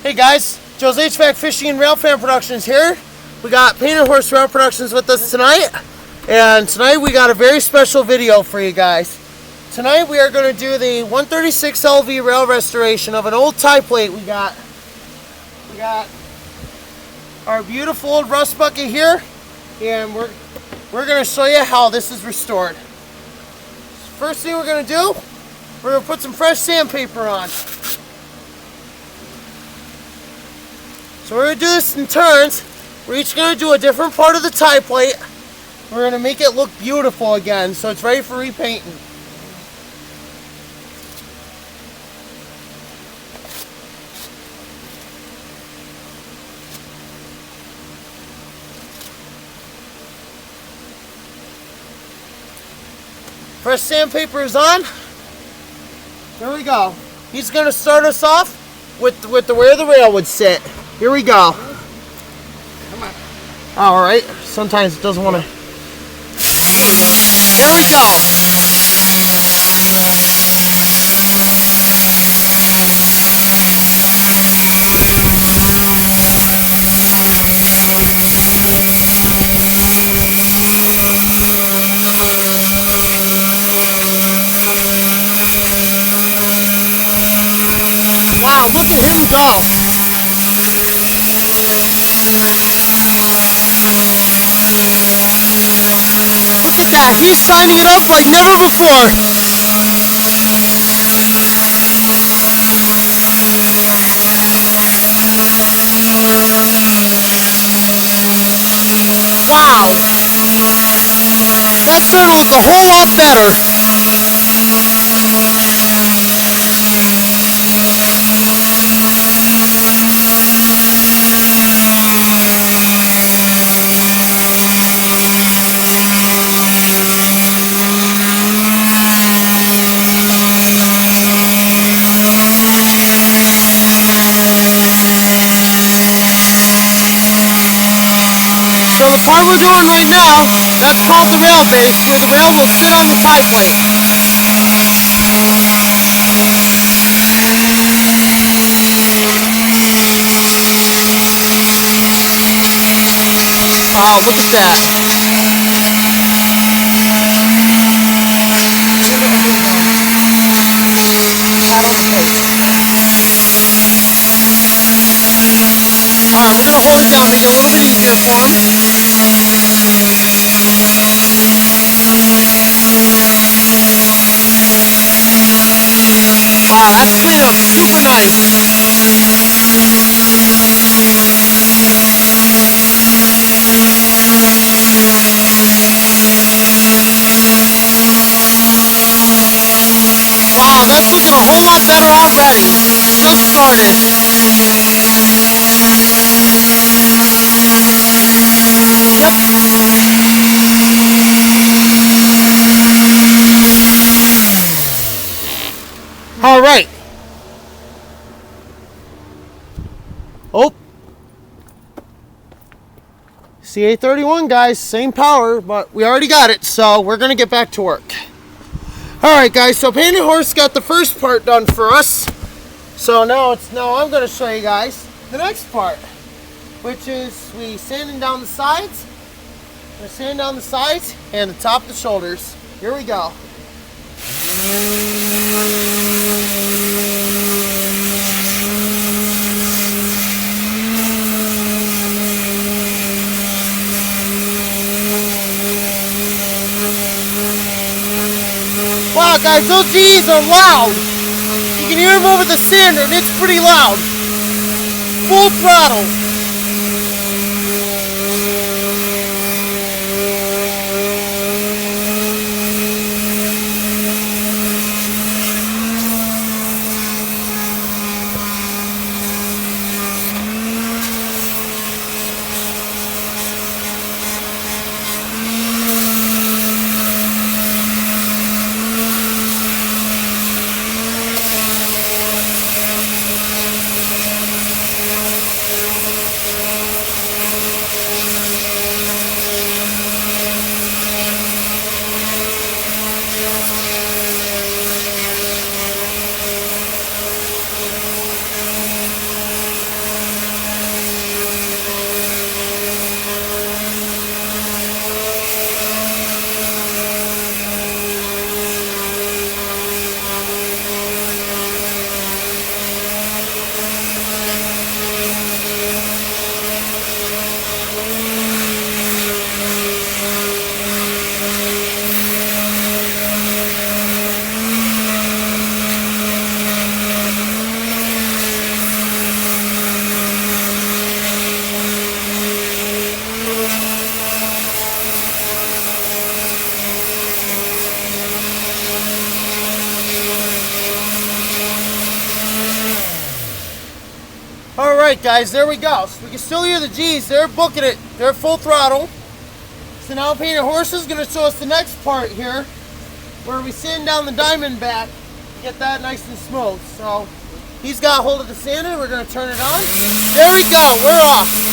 Hey guys, Joe's HVAC Fishing and Rail Fan Productions here. We got Painted Horse Rail Productions with us tonight. And tonight we got a very special video for you guys. Tonight we are going to do the 136 LV rail restoration of an old tie plate. We got our beautiful old rust bucket here. And we're going to show you how this is restored. First thing we're going to do, we're going to put some fresh sandpaper on. So we're going to do this in turns. We're each going to do a different part of the tie plate. We're going to make it look beautiful again, so it's ready for repainting. Fresh sandpaper is on. There we go. He's going to start us off with where the rail would sit. Here we go. Come on. All right. Sometimes it doesn't want to. Here we go. Wow, look at him go. Look at that, he's shining it up like never before. Wow. That's starting to look a whole lot better. So the part we're doing right now, that's called the rail base, where the rail will sit on the tie plate. Wow, look at that. Alright, we're going to hold it down, make it a little bit easier for him. Wow, that's clean up super nice. Wow, that's looking a whole lot better already. Just started. All right. Oh. CA31, guys, same power, but we already got it, so we're going to get back to work. All right, guys, so Painted Horse got the first part done for us. So now I'm going to show you guys the next part, which is we sanding down the sides. We're sanding down the sides and the top of the shoulders. Here we go. Wow, guys, those G's are loud. You can hear them over the sander, and it's pretty loud. Full throttle. All right, guys, there we go. So we can still hear the G's. They're booking it. They're full throttle. So now Painted Horse is going to show us the next part here, where we sand down the diamond back to get that nice and smooth. So he's got hold of the sander. We're going to turn it on. There we go. We're off.